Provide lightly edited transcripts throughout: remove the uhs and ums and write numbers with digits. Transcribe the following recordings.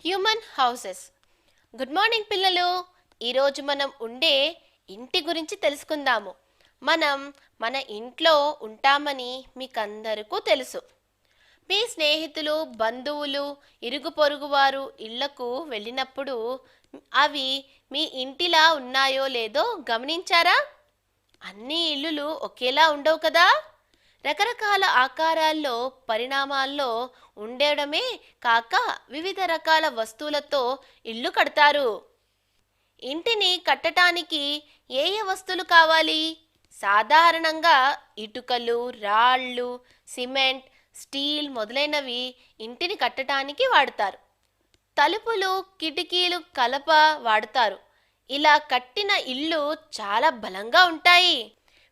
Human houses. Good morning పిల్లలు. ఈరోజు మనం ఉండే ఇంటి గురించి తెలుసుకుందాము. మనం మన ఇంట్లో ఉంటామని మీకందరికీ తెలుసు. మీ స్నేహితులు, బంధువులు, ఇరుగు పొరుగు వారు ఇళ్లకు వెళ్ళినప్పుడు అవి మీ ఇంటిలా ఉన్నాయో లేదో గమనించారా? అన్ని ఇల్లులు ఒకేలా ఉండవు కదా. రకరకాల ఆకారాల్లో, పరిణామాల్లో ఉండడమే కాక వివిధ రకాల వస్తువులతో ఇల్లు కడతారు. ఇంటిని కట్టడానికి ఏ ఏ వస్తువులు కావాలి? సాధారణంగా ఇటుకలు, రాళ్ళు, సిమెంట్, స్టీల్ మొదలైనవి ఇంటిని కట్టడానికి వాడతారు. తలుపులు, కిటికీలు కలప వాడతారు. ఇలా కట్టిన ఇల్లు చాలా బలంగా ఉంటాయి.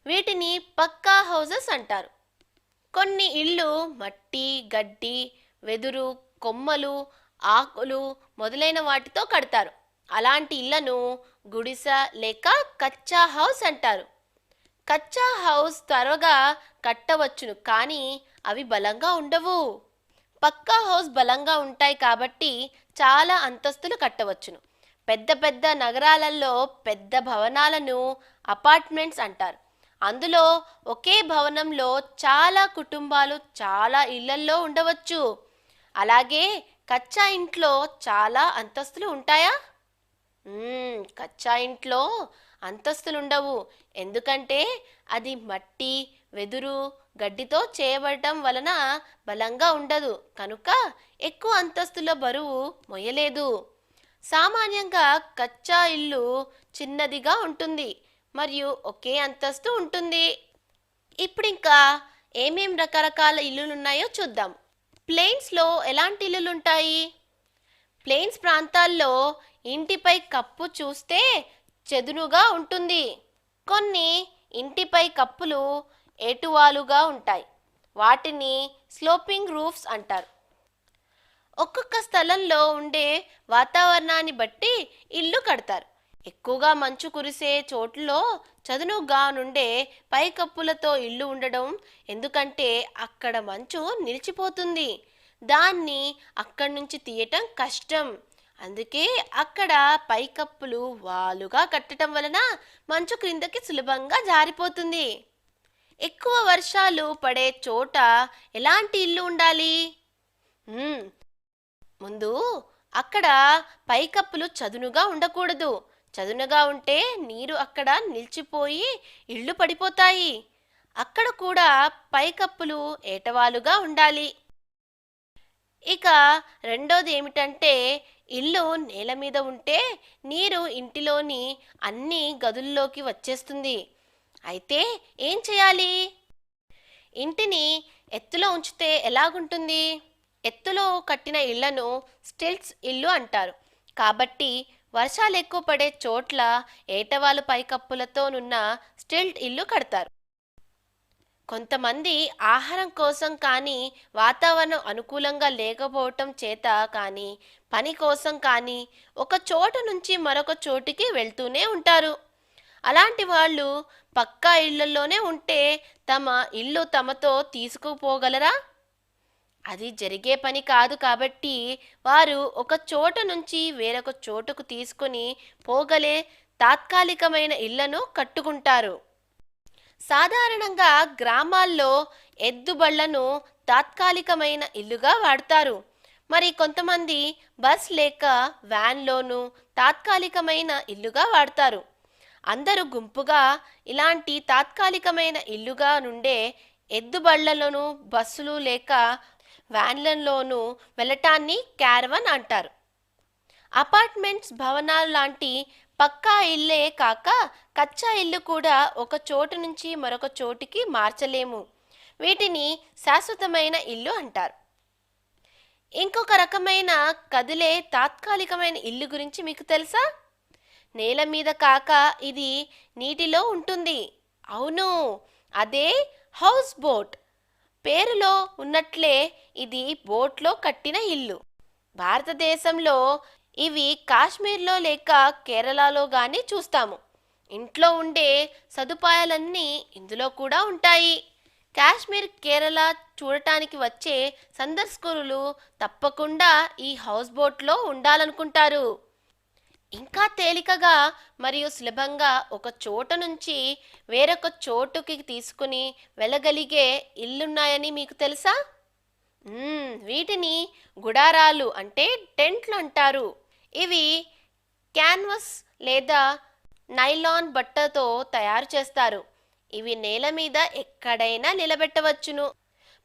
వీటిని పక్కా హౌసెస్ అంటారు. కొన్ని ఇళ్ళు మట్టి, గడ్డి, వెదురు, కొమ్మలు, ఆకులు మొదలైన వాటితో కడతారు. అలాంటి ఇళ్లను గుడిస లేక కచ్చా హౌస్ అంటారు. కచ్చా హౌస్ త్వరగా కట్టవచ్చును, కానీ అవి బలంగా ఉండవు. పక్కా హౌస్ బలంగా ఉంటాయి కాబట్టి చాలా అంతస్తులు కట్టవచ్చును. పెద్ద పెద్ద నగరాలలో పెద్ద భవనాలను అపార్ట్మెంట్స్ అంటారు. అందులో ఒకే భవనంలో చాలా కుటుంబాలు చాలా ఇళ్లల్లో ఉండవచ్చు. అలాగే కచ్చా ఇంట్లో చాలా అంతస్తులు ఉంటాయా? కచ్చా ఇంట్లో అంతస్తులు ఉండవు. ఎందుకంటే అది మట్టి, వెదురు, గడ్డితో చేయబడటం వలన బలంగా ఉండదు. కనుక ఎక్కువ అంతస్తుల బరువు మొయ్యలేదు. సామాన్యంగా కచ్చా ఇల్లు చిన్నదిగా ఉంటుంది మరియు ఒకే అంతస్తు ఉంటుంది. ఇప్పుడు ఇంకా ఏమేం రకరకాల ఇల్లులు ఉన్నాయో చూద్దాం. ప్లేన్స్లో ఎలాంటి ఇల్లులు ఉంటాయి? ప్లేన్స్ ప్రాంతాల్లో ఇంటిపై కప్పు చూస్తే చెదునుగా ఉంటుంది. కొన్ని ఇంటిపై కప్పులు ఏటువాలుగా ఉంటాయి. వాటిని స్లోపింగ్ రూఫ్స్ అంటారు. ఒక్కొక్క స్థలంలో ఉండే వాతావరణాన్ని బట్టి ఇల్లు కడతారు. ఎక్కువగా మంచు కురిసే చోట్లలో చదునుగా నుండే పైకప్పులతో ఇల్లు ఉండడం. ఎందుకంటే అక్కడ మంచు నిలిచిపోతుంది. దాన్ని అక్కడి నుంచి తీయటం కష్టం. అందుకే అక్కడ పైకప్పులు వాలుగా కట్టడం వలన మంచు క్రిందకి సులభంగా జారిపోతుంది. ఎక్కువ వర్షాలు పడే చోట ఎలాంటి ఇల్లు ఉండాలి? ముందు అక్కడ పైకప్పులు చదునుగా ఉండకూడదు. చదునుగా ఉంటే నీరు అక్కడ నిలిచిపోయి ఇళ్ళు పడిపోతాయి. అక్కడ కూడా పైకప్పులు ఏటవాలుగా ఉండాలి. ఇక రెండోది ఏమిటంటే, ఇల్లు నేల మీద ఉంటే నీరు ఇంటిలోని అన్ని గదుల్లోకి వచ్చేస్తుంది. అయితే ఏం చేయాలి? ఇంటిని ఎత్తులో ఉంచితే ఎలాగుంటుంది? ఎత్తులో కట్టిన ఇళ్లను స్టిల్ట్స్ ఇల్లు అంటారు. కాబట్టి వర్షాలు ఎక్కువ పడే చోట్ల ఏటవాలు పైకప్పులతోనున్న స్టిల్ట్ ఇల్లు కడతారు. కొంతమంది ఆహారం కోసం కానీ, వాతావరణం అనుకూలంగా లేకపోవటం చేత కానీ, పని కోసం కానీ ఒక చోట నుంచి మరొక చోటికి వెళ్తూనే ఉంటారు. అలాంటి వాళ్ళు పక్కా ఇళ్లలోనే ఉంటే తమ ఇల్లు తమతో తీసుకుపోగలరా? అది జరిగే పని కాదు. కాబట్టి వారు ఒక చోట నుంచి వేరొక చోటుకు తీసుకుని పోగలే తాత్కాలికమైన ఇళ్లను కట్టుకుంటారు. సాధారణంగా గ్రామాల్లో ఎద్దుబళ్లను తాత్కాలికమైన ఇల్లుగా వాడతారు. మరి కొంతమంది బస్ లేక వ్యాన్లోనూ తాత్కాలికమైన ఇల్లుగా వాడతారు. అందరూ గుంపుగా ఇలాంటి తాత్కాలికమైన ఇల్లుగా నుండే ఎద్దుబళ్లలోనూ, బస్సులు లేక వ్యాన్లలోనూ వెళ్ళటాన్ని క్యారవన్ అంటారు. అపార్ట్మెంట్స్, భవనాలు లాంటి పక్కా ఇల్లే కాక కచ్చా ఇల్లు కూడా ఒక చోటు నుంచి మరొక చోటికి మార్చలేము. వీటిని శాశ్వతమైన ఇల్లు అంటారు. ఇంకొక రకమైన కదిలే తాత్కాలికమైన ఇల్లు గురించి మీకు తెలుసా? నేల మీద కాక ఇది నీటిలో ఉంటుంది. అవును, అదే హౌస్ బోట్. పేరులో ఉన్నట్లే ఇది బోట్లో కట్టిన ఇల్లు. భారతదేశంలో ఇవి కాశ్మీర్లో లేక కేరళలో కానీ చూస్తాము. ఇంట్లో ఉండే సదుపాయాలన్నీ ఇందులో కూడా ఉంటాయి. కాశ్మీర్, కేరళ చూడటానికి వచ్చే సందర్శకులు తప్పకుండా ఈ హౌస్ బోట్లో ఉండాలనుకుంటారు. ఇంకా తేలికగా మరియు సులభంగా ఒక చోట నుంచి వేరొక చోటుకి తీసుకుని వెళ్ళగలిగే ఇల్లున్నాయని మీకు తెలుసా? వీటిని గుడారాలు అంటే టెంట్లు అంటారు. ఇవి క్యాన్వస్ లేదా నైలాన్ బట్టతో తయారు చేస్తారు. ఇవి నేల మీద ఎక్కడైనా నిలబెట్టవచ్చును.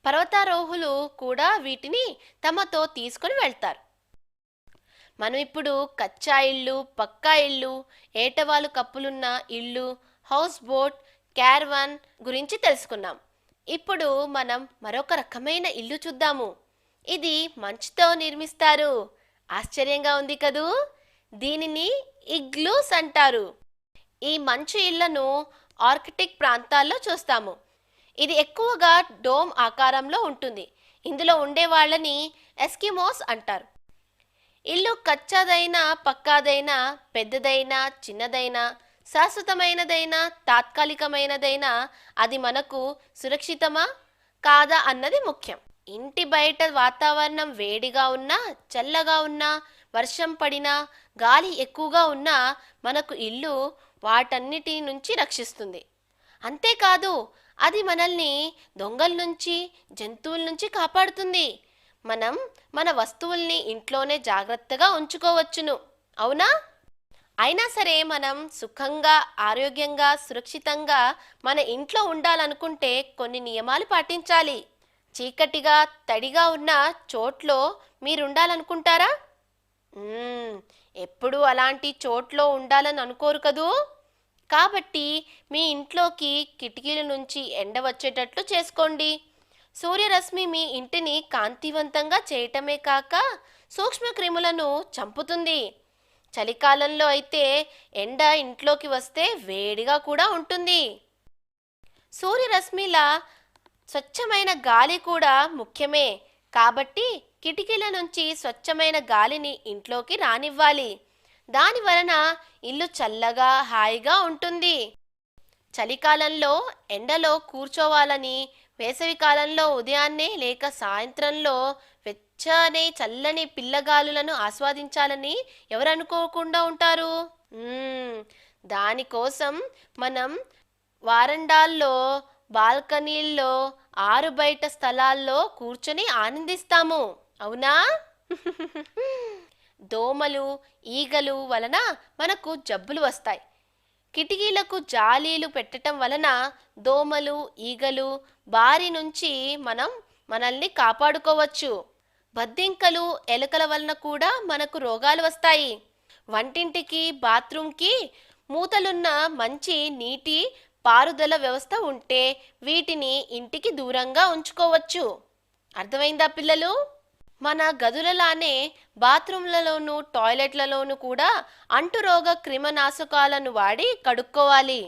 పర్వతారోహులు కూడా వీటిని తమతో తీసుకుని వెళ్తారు. మనం ఇప్పుడు కచ్చా ఇల్లు, పక్కా ఇల్లు, ఏటవాలు కప్పులున్న ఇల్లు, హౌస్ బోట్, క్యారవాన్ గురించి తెలుసుకున్నాం. ఇప్పుడు మనం మరొక రకమైన ఇల్లు చూద్దాము. ఇది మంచుతో నిర్మిస్తారు. ఆశ్చర్యంగా ఉంది కదూ! దీనిని ఇగ్లూస్ అంటారు. ఈ మంచు ఇళ్లను ఆర్కిటిక్ ప్రాంతాల్లో చూస్తాము. ఇది ఎక్కువగా డోమ్ ఆకారంలో ఉంటుంది. ఇందులో ఉండే వాళ్ళని ఎస్కిమోస్ అంటారు. ఇల్లు కచ్చాదైనా, పక్కాదైనా, పెద్దదైనా, చిన్నదైనా, శాశ్వతమైనదైనా, తాత్కాలికమైనదైనా అది మనకు సురక్షితమా కాదా అన్నది ముఖ్యం. ఇంటి బయట వాతావరణం వేడిగా ఉన్నా, చల్లగా ఉన్నా, వర్షం పడినా, గాలి ఎక్కువగా ఉన్నా మనకు ఇల్లు వాటన్నిటి నుంచి రక్షిస్తుంది. అంతేకాదు, అది మనల్ని దొంగల నుంచి, జంతువుల నుంచి కాపాడుతుంది. మనం మన వస్తువుల్ని ఇంట్లోనే జాగ్రత్తగా ఉంచుకోవచ్చును. అవునా? అయినా సరే మనం సుఖంగా, ఆరోగ్యంగా, సురక్షితంగా మన ఇంట్లో ఉండాలనుకుంటే కొన్ని నియమాలు పాటించాలి. చీకటిగా, తడిగా ఉన్న చోట్లో మీరుండాలనుకుంటారా? ఎప్పుడూ అలాంటి చోట్లో ఉండాలని అనుకోరు కదూ. కాబట్టి మీ ఇంట్లోకి కిటికీల నుంచి ఎండ వచ్చేటట్లు చేసుకోండి. సూర్యరశ్మి మీ ఇంటిని కాంతివంతంగా చేయటమే కాక సూక్ష్మక్రిములను చంపుతుంది. చలికాలంలో అయితే ఎండ ఇంట్లోకి వస్తే వేడిగా కూడా ఉంటుంది. సూర్యరశ్మిల స్వచ్ఛమైన గాలి కూడా ముఖ్యమే. కాబట్టి కిటికీల నుంచి స్వచ్ఛమైన గాలిని ఇంట్లోకి రానివ్వాలి. దాని వలన ఇల్లు చల్లగా, హాయిగా ఉంటుంది. చలికాలంలో ఎండలో కూర్చోవాలని, వేసవి కాలంలో ఉదయాన్నే లేక సాయంత్రంలో వెచ్చని చల్లని పిల్లగాలులను ఆస్వాదించాలని ఎవరు అనుకోకుండా ఉంటారు? దానికోసం మనం వారండాల్లో, బాల్కనీల్లో, ఆరు బయట స్థలాల్లో కూర్చొని ఆనందిస్తాము. అవునా? దోమలు, ఈగలు వలన మనకు జబ్బులు వస్తాయి. కిటికీలకు జాలీలు పెట్టడం వలన దోమలు, ఈగలు బారి నుంచి మనల్ని కాపాడుకోవచ్చు. బద్దింకలు, ఎలుకల వలన కూడా మనకు రోగాలు వస్తాయి. వంటింటికి, బాత్రూంకి మూతలున్న మంచి నీటి పారుదల వ్యవస్థ ఉంటే వీటిని ఇంటికి దూరంగా ఉంచుకోవచ్చు. అర్థమైందా పిల్లలు? మన గదులలానే బాత్రూంలలోనూ, టాయిలెట్లలోనూ కూడా అంటురోగ క్రిమినాశకాలను వాడి కడుక్కోవాలి.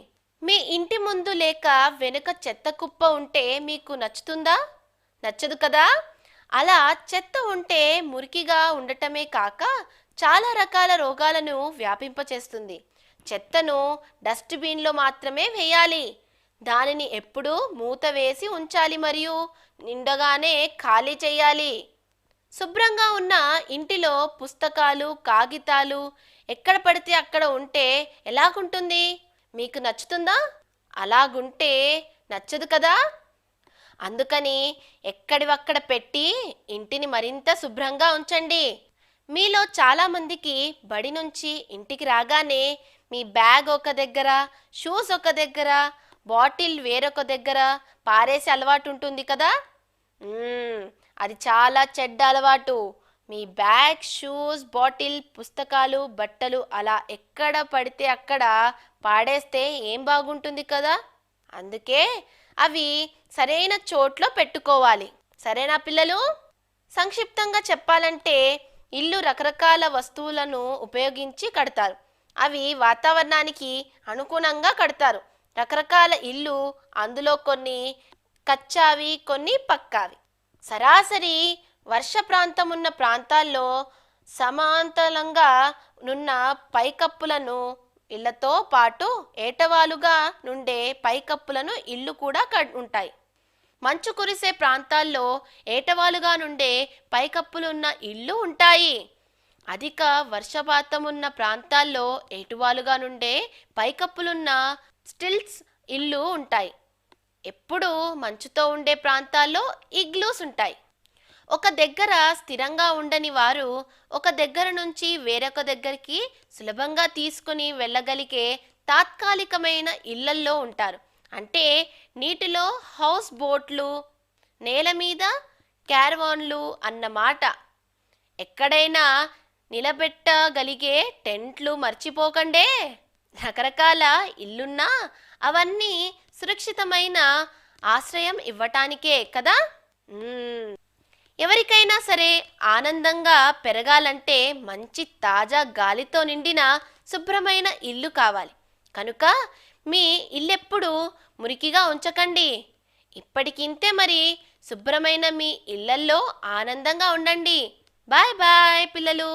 మీ ఇంటి ముందు లేక వెనుక చెత్త కుప్ప ఉంటే మీకు నచ్చుతుందా? నచ్చదు కదా. అలా చెత్త ఉంటే మురికిగా ఉండటమే కాక చాలా రకాల రోగాలను వ్యాపింపచేస్తుంది. చెత్తను డస్ట్బిన్లో మాత్రమే వేయాలి. దానిని ఎప్పుడూ మూత వేసి ఉంచాలి మరియు నిండగానే ఖాళీ చేయాలి. శుభ్రంగా ఉన్న ఇంటిలో పుస్తకాలు, కాగితాలు ఎక్కడ పడితే అక్కడ ఉంటే ఎలాగుంటుంది? మీకు నచ్చుతుందా? అలాగుంటే నచ్చదు కదా. అందుకని ఎక్కడివక్కడ పెట్టి ఇంటిని మరింత శుభ్రంగా ఉంచండి. మీలో చాలామందికి బడి నుంచి ఇంటికి రాగానే మీ బ్యాగ్ ఒక దగ్గర, షూస్ ఒక దగ్గర, బాటిల్ వేరొక దగ్గర పారేసే అలవాటు ఉంటుంది కదా. అది చాలా చెడ్డ అలవాటు. మీ బ్యాగ్, షూస్, బాటిల్, పుస్తకాలు, బట్టలు అలా ఎక్కడ పడితే అక్కడ పాడేస్తే ఏం బాగుంటుంది కదా. అందుకే అవి సరైన చోట్లో పెట్టుకోవాలి. సరేనా పిల్లలు? సంక్షిప్తంగా చెప్పాలంటే ఇల్లు రకరకాల వస్తువులను ఉపయోగించి కడతారు. అవి వాతావరణానికి అనుగుణంగా కడతారు. రకరకాల ఇల్లు, అందులో కొన్ని కచ్చావి, కొన్ని పక్కావి. సరాసరి వర్ష ప్రాంతం ఉన్న ప్రాంతాల్లో సమాంతరంగా నున్న పైకప్పులను ఇళ్లతో పాటు ఏటవాలుగా నుండే పైకప్పులను ఇల్లు కూడా ఉంటాయి. మంచు కురిసే ప్రాంతాల్లో ఏటవాలుగా నుండే పైకప్పులున్న ఇళ్ళు ఉంటాయి. అధిక వర్షపాతం ఉన్న ప్రాంతాల్లో ఏటువాలుగా నుండే పైకప్పులున్న స్టిల్ట్స్ ఇళ్ళు ఉంటాయి. ఎప్పుడు మంచుతో ఉండే ప్రాంతాల్లో ఇగ్లూస్ ఉంటాయి. ఒక దగ్గర స్థిరంగా ఉండని వారు ఒక దగ్గర నుంచి వేరొక దగ్గరికి సులభంగా తీసుకుని వెళ్ళగలిగే తాత్కాలికమైన ఇళ్లల్లో ఉంటారు. అంటే నీటిలో హౌస్ బోట్లు, నేల మీద క్యారవాన్లు అన్నమాట. ఎక్కడైనా నిలబెట్టగలిగే టెంట్లు మర్చిపోకండే. రకరకాల ఇల్లున్నా అవన్నీ సురక్షితమైన ఆశ్రయం ఇవ్వటానికే కదా. ఎవరికైనా సరే ఆనందంగా పెరగాలంటే మంచి తాజా గాలితో నిండిన శుభ్రమైన ఇల్లు కావాలి. కనుక మీ ఇల్లెప్పుడు మురికిగా ఉంచకండి. ఇప్పటికింతే మరి. శుభ్రమైన మీ ఇళ్లల్లో ఆనందంగా ఉండండి. బాయ్ బాయ్ పిల్లలు.